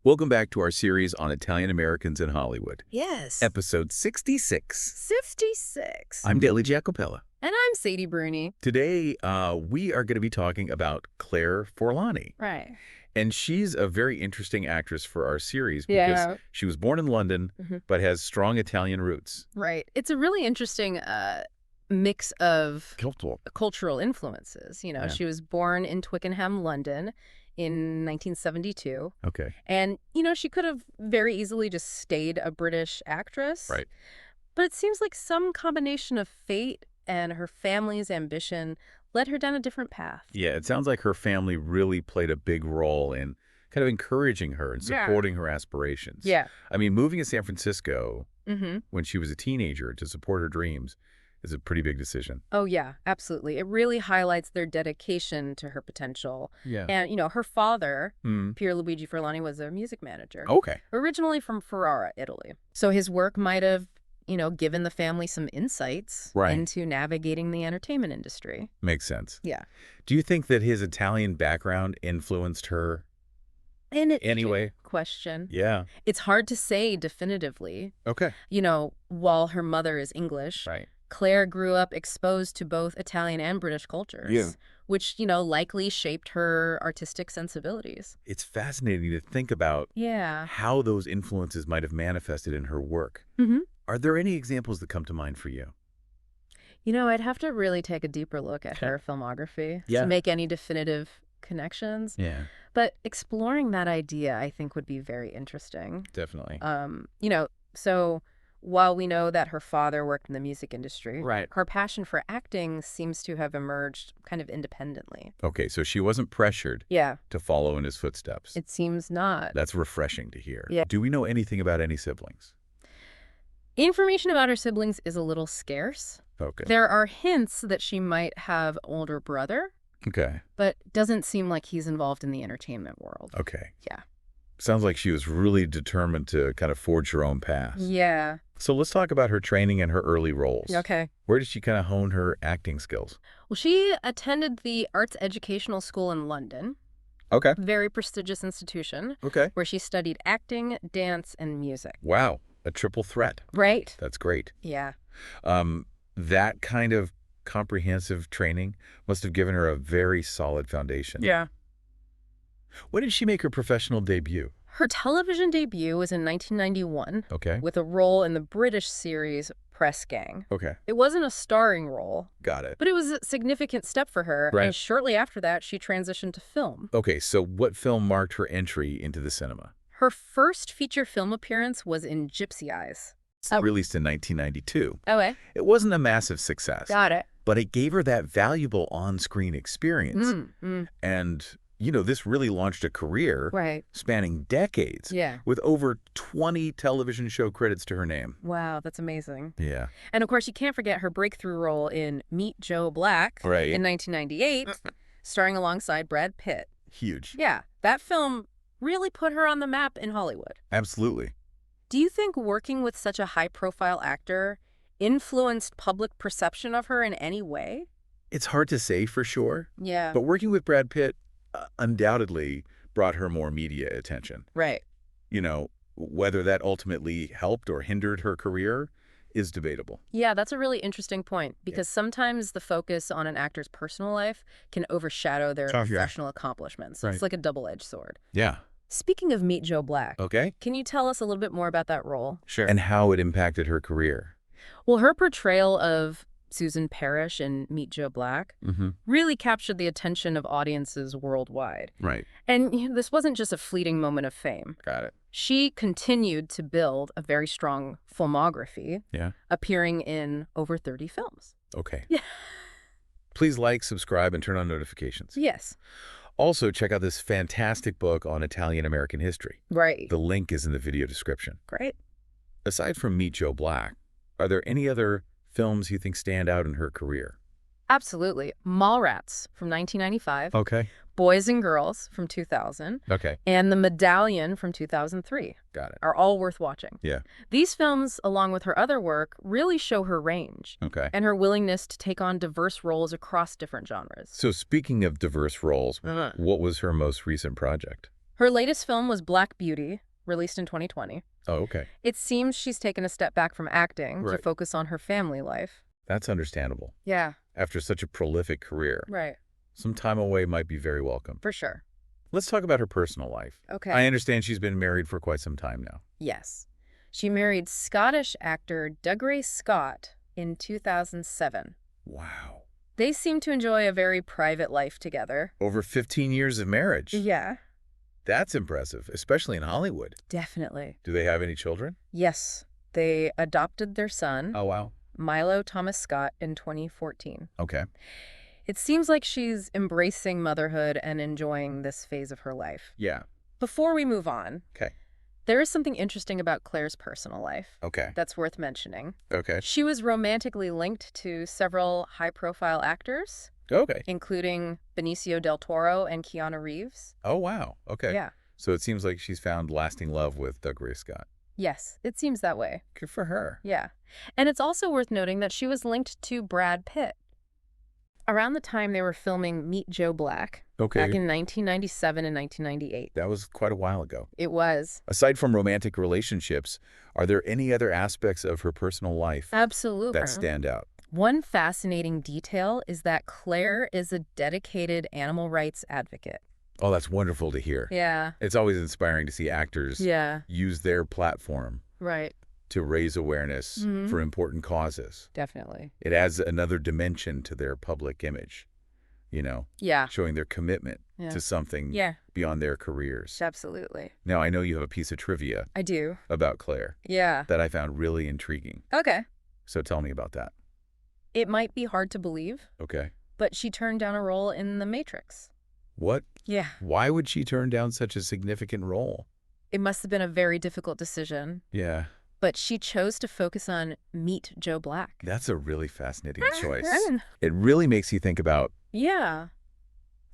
Welcome back to our series on Italian Americans in Hollywood. Yes. Episode 66. 56. I'm Daley Giacopella. And I'm Sadie Bruni. Today, we are going to be talking about Claire Forlani. Right. And she's a very interesting actress for our series because she was born in London, but has strong Italian roots. Right. It's a really interesting mix of cultural influences. You know, she was born in Twickenham, London in 1972. Okay. And, you know, she could have very easily just stayed a British actress. Right. But it seems like some combination of fate and her family's ambition led her down a different path. Yeah, it sounds like her family really played a big role in kind of encouraging her and supporting her aspirations. Yeah. I mean, moving to San Francisco when she was a teenager to support her dreams is a pretty big decision. Oh, yeah, absolutely. It really highlights their dedication to her potential. Yeah. And, you know, her father, Pierluigi Forlani, was a music manager. Okay. Originally from Ferrara, Italy. So his work might have, you know, given the family some insights into navigating the entertainment industry. Makes sense. Yeah. Do you think that his Italian background influenced her in any way? Question. Yeah. It's hard to say definitively. Okay. You know, while her mother is English, Claire grew up exposed to both Italian and British cultures, which, you know, likely shaped her artistic sensibilities. It's fascinating to think about how those influences might have manifested in her work. Are there any examples that come to mind for you? You know, I'd have to really take a deeper look at her filmography to make any definitive connections. Yeah. But exploring that idea, I think, would be very interesting. Definitely. You know, so while we know that her father worked in the music industry, her passion for acting seems to have emerged kind of independently. Okay, so she wasn't pressured to follow in his footsteps. It seems not. That's refreshing to hear. Yeah. Do we know anything about any siblings? Information about her siblings is a little scarce. Okay. There are hints that she might have an older brother. Okay. But doesn't seem like he's involved in the entertainment world. Okay. Yeah. Sounds like she was really determined to kind of forge her own path. Yeah. So let's talk about her training and her early roles. Okay. Where did she kind of hone her acting skills? Well, she attended the Arts Educational School in London. Okay. Very prestigious institution. Okay. Where she studied acting, dance, and music. Wow. A triple threat. Right. That's great. Yeah. That kind of comprehensive training must have given her a very solid foundation. Yeah. When did she make her professional debut? Her television debut was in 1991 with a role in the British series Press Gang. Okay. It wasn't a starring role. Got it. But it was a significant step for her. Right. And shortly after that, she transitioned to film. Okay, so what film marked her entry into the cinema? Her first feature film appearance was in Gypsy Eyes. Released in 1992. Okay. It wasn't a massive success. Got it. But it gave her that valuable on-screen experience. And, you know, this really launched a career spanning decades with over 20 television show credits to her name. Wow, that's amazing. Yeah. And, of course, you can't forget her breakthrough role in Meet Joe Black in 1998, starring alongside Brad Pitt. Huge. Yeah, that film really put her on the map in Hollywood. Absolutely. Do you think working with such a high-profile actor influenced public perception of her in any way? It's hard to say for sure. Yeah. But working with Brad Pitt undoubtedly brought her more media attention. Right. You know, whether that ultimately helped or hindered her career is debatable. Yeah, that's a really interesting point because sometimes the focus on an actor's personal life can overshadow their professional accomplishments. It's like a double-edged sword. Yeah. Speaking of Meet Joe Black, can you tell us a little bit more about that role? Sure. And how it impacted her career? Well, her portrayal of Susan Parrish in Meet Joe Black really captured the attention of audiences worldwide. Right. And you know, this wasn't just a fleeting moment of fame. Got it. She continued to build a very strong filmography, appearing in over 30 films. Okay. Yeah. Please like, subscribe, and turn on notifications. Yes. Also, check out this fantastic book on Italian-American history. Right. The link is in the video description. Great. Aside from Meet Joe Black, are there any other films you think stand out in her career? Absolutely. Mallrats from 1995. Okay. Boys and Girls from 2000. Okay. And The Medallion from 2003. Got it. Are all worth watching. Yeah. These films, along with her other work, really show her range. Okay. And her willingness to take on diverse roles across different genres. So speaking of diverse roles, what was her most recent project? Her latest film was Black Beauty, released in 2020. Oh, okay. It seems she's taken a step back from acting to focus on her family life. That's understandable. Yeah. After such a prolific career. Right. Some time away might be very welcome. For sure. Let's talk about her personal life. Okay. I understand she's been married for quite some time now. Yes. She married Scottish actor Dougray Scott in 2007. Wow. They seem to enjoy a very private life together. Over 15 years of marriage. Yeah. That's impressive, especially in Hollywood. Definitely. Do they have any children? Yes. They adopted their son, Oh, wow. Milo Thomas Scott, in 2014. Okay. It seems like she's embracing motherhood and enjoying this phase of her life. Yeah. Before we move on, Okay. there is something interesting about Claire's personal life. Okay. That's worth mentioning. Okay. She was romantically linked to several high-profile actors. Okay. Including Benicio del Toro and Keanu Reeves. Oh, wow. Okay. Yeah. So it seems like she's found lasting love with Dougray Scott. Yes, it seems that way. Good for her. Yeah. And it's also worth noting that she was linked to Brad Pitt. Around the time they were filming Meet Joe Black, back in 1997 and 1998. That was quite a while ago. It was. Aside from romantic relationships, are there any other aspects of her personal life Absolutely. that stand out? One fascinating detail is that Claire is a dedicated animal rights advocate. Oh, that's wonderful to hear. Yeah. It's always inspiring to see actors use their platform to raise awareness for important causes. Definitely. It adds another dimension to their public image, showing their commitment to something beyond their careers. Absolutely. Now, I know you have a piece of trivia I do. about Claire that I found really intriguing. Okay. So tell me about that. It might be hard to believe, Okay. but she turned down a role in The Matrix. What? Yeah. Why would she turn down such a significant role? It must have been a very difficult decision. Yeah. But she chose to focus on Meet Joe Black. That's a really fascinating choice. It really makes you think about the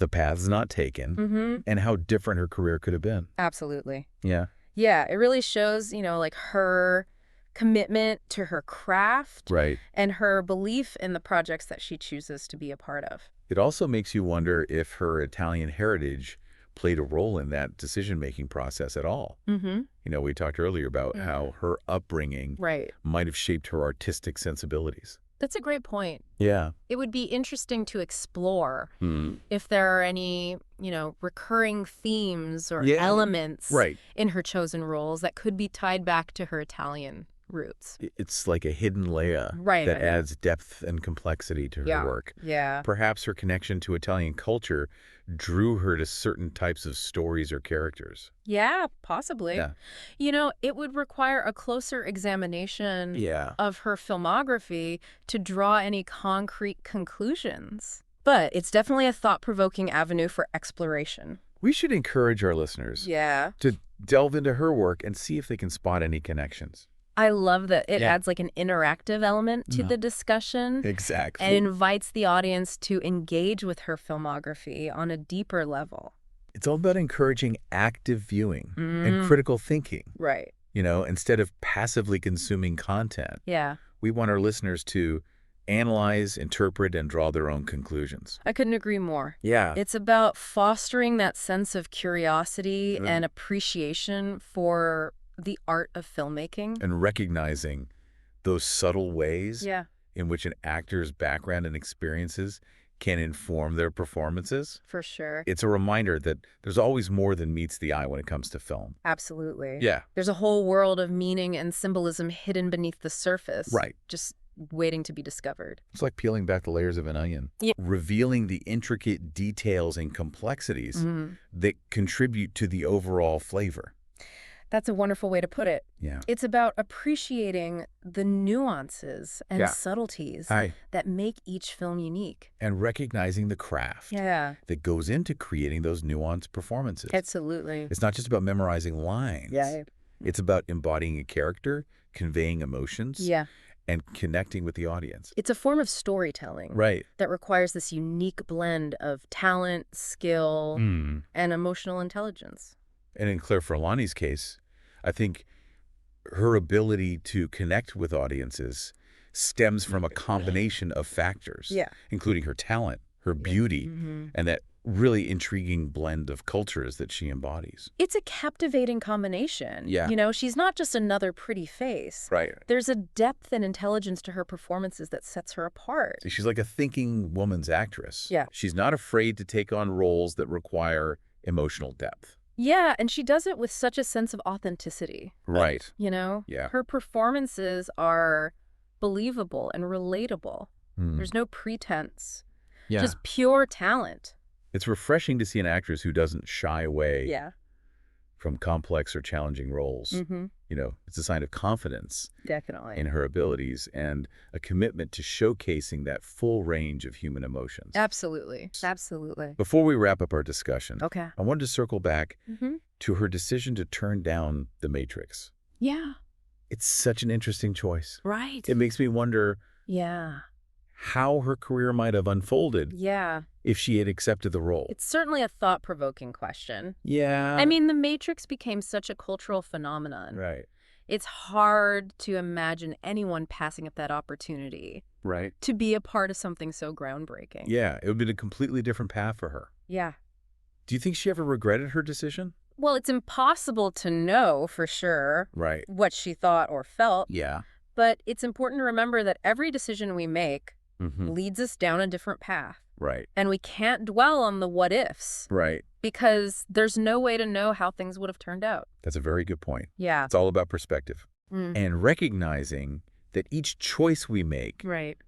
paths not taken and how different her career could have been. Absolutely. Yeah. Yeah, it really shows, like her commitment to her craft and her belief in the projects that she chooses to be a part of. It also makes you wonder if her Italian heritage played a role in that decision-making process at all. We talked earlier about how her upbringing might have shaped her artistic sensibilities. That's a great point. Yeah. It would be interesting to explore if there are any, recurring themes or elements in her chosen roles that could be tied back to her Italian roots. It's like a hidden layer that adds depth and complexity to her work. Yeah. Perhaps her connection to Italian culture drew her to certain types of stories or characters. Yeah, possibly. Yeah. It would require a closer examination of her filmography to draw any concrete conclusions. But it's definitely a thought-provoking avenue for exploration. We should encourage our listeners to delve into her work and see if they can spot any connections. I love that it adds like an interactive element to the discussion. Exactly. And invites the audience to engage with her filmography on a deeper level. It's all about encouraging active viewing and critical thinking. Right. Instead of passively consuming content. Yeah. We want our listeners to analyze, interpret, and draw their own conclusions. I couldn't agree more. Yeah. It's about fostering that sense of curiosity and appreciation for the art of filmmaking. And recognizing those subtle ways in which an actor's background and experiences can inform their performances. For sure. It's a reminder that there's always more than meets the eye when it comes to film. Absolutely. Yeah. There's a whole world of meaning and symbolism hidden beneath the surface. Right. Just waiting to be discovered. It's like peeling back the layers of an onion. Yeah. Revealing the intricate details and complexities that contribute to the overall flavor. That's a wonderful way to put it. Yeah. It's about appreciating the nuances and subtleties that make each film unique. And recognizing the craft that goes into creating those nuanced performances. Absolutely. It's not just about memorizing lines. Yeah. It's about embodying a character, conveying emotions, and connecting with the audience. It's a form of storytelling that requires this unique blend of talent, skill, and emotional intelligence. And in Claire Forlani's case, I think her ability to connect with audiences stems from a combination of factors, including her talent, her beauty, and that really intriguing blend of cultures that she embodies. It's a captivating combination. Yeah. You know, she's not just another pretty face. Right. There's a depth and intelligence to her performances that sets her apart. She's like a thinking woman's actress. Yeah. She's not afraid to take on roles that require emotional depth. Yeah, and she does it with such a sense of authenticity. Right. You know? Yeah. Her performances are believable and relatable. There's no pretense. Yeah. Just pure talent. It's refreshing to see an actress who doesn't shy away from complex or challenging roles. You know, it's a sign of confidence Definitely. in her abilities and a commitment to showcasing that full range of human emotions. Absolutely. Absolutely. Before we wrap up our discussion, Okay. I wanted to circle back to her decision to turn down The Matrix. Yeah. It's such an interesting choice. Right. It makes me wonder how her career might have unfolded if she had accepted the role. It's certainly a thought-provoking question. Yeah. I mean, The Matrix became such a cultural phenomenon. Right. It's hard to imagine anyone passing up that opportunity to be a part of something so groundbreaking. Yeah, it would have been a completely different path for her. Yeah. Do you think she ever regretted her decision? Well, it's impossible to know for sure what she thought or felt. Yeah. But it's important to remember that every decision we make leads us down a different path. Right. And we can't dwell on the what-ifs. Right. Because there's no way to know how things would have turned out. That's a very good point. Yeah. It's all about perspective. And recognizing that each choice we make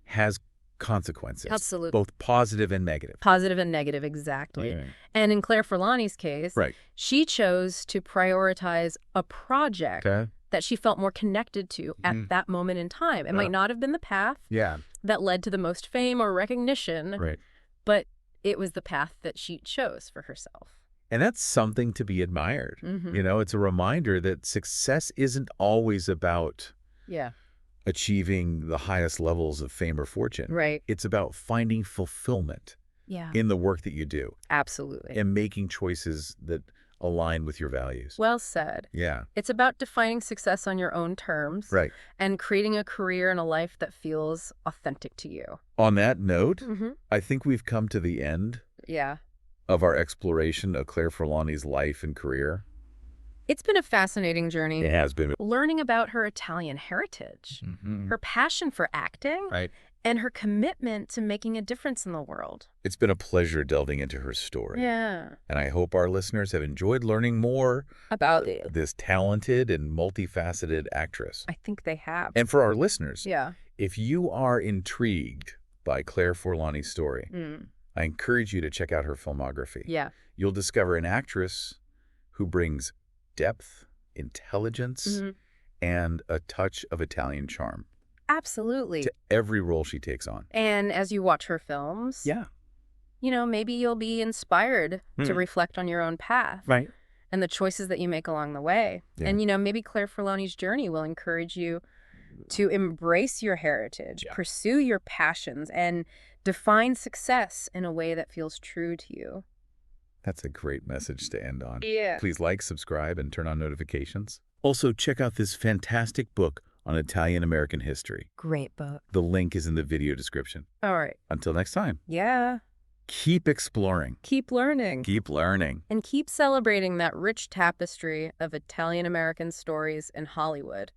has consequences. Absolutely. Both positive and negative. Positive and negative, exactly. Right. And in Claire Forlani's case, she chose to prioritize a project that she felt more connected to at that moment in time. It might not have been the path that led to the most fame or recognition, but it was the path that she chose for herself. And that's something to be admired. You know, it's a reminder that success isn't always about achieving the highest levels of fame or fortune. It's about finding fulfillment in the work that you do. Absolutely. And making choices that align with your values. Well said. Yeah. It's about defining success on your own terms. And creating a career and a life that feels authentic to you. On that note, I think we've come to the end of our exploration of Claire Forlani's life and career. It's been a fascinating journey. It has been. Learning about her Italian heritage, her passion for acting, and her commitment to making a difference in the world. It's been a pleasure delving into her story. Yeah. And I hope our listeners have enjoyed learning more about this talented and multifaceted actress. I think they have. And for our listeners, if you are intrigued by Claire Forlani's story, I encourage you to check out her filmography. You'll discover an actress who brings depth, intelligence, and a touch of Italian charm. Absolutely. To every role she takes on. And as you watch her films, you know, maybe you'll be inspired to reflect on your own path. And the choices that you make along the way. And, you know, maybe Claire Forlani's journey will encourage you to embrace your heritage, pursue your passions, and define success in a way that feels true to you. That's a great message to end on. Yeah. Please like, subscribe, and turn on notifications. Also, check out this fantastic book on Italian-American history. Great book. The link is in the video description. All right. Until next time. Yeah. Keep exploring. Keep learning. Keep learning. And keep celebrating that rich tapestry of Italian-American stories in Hollywood.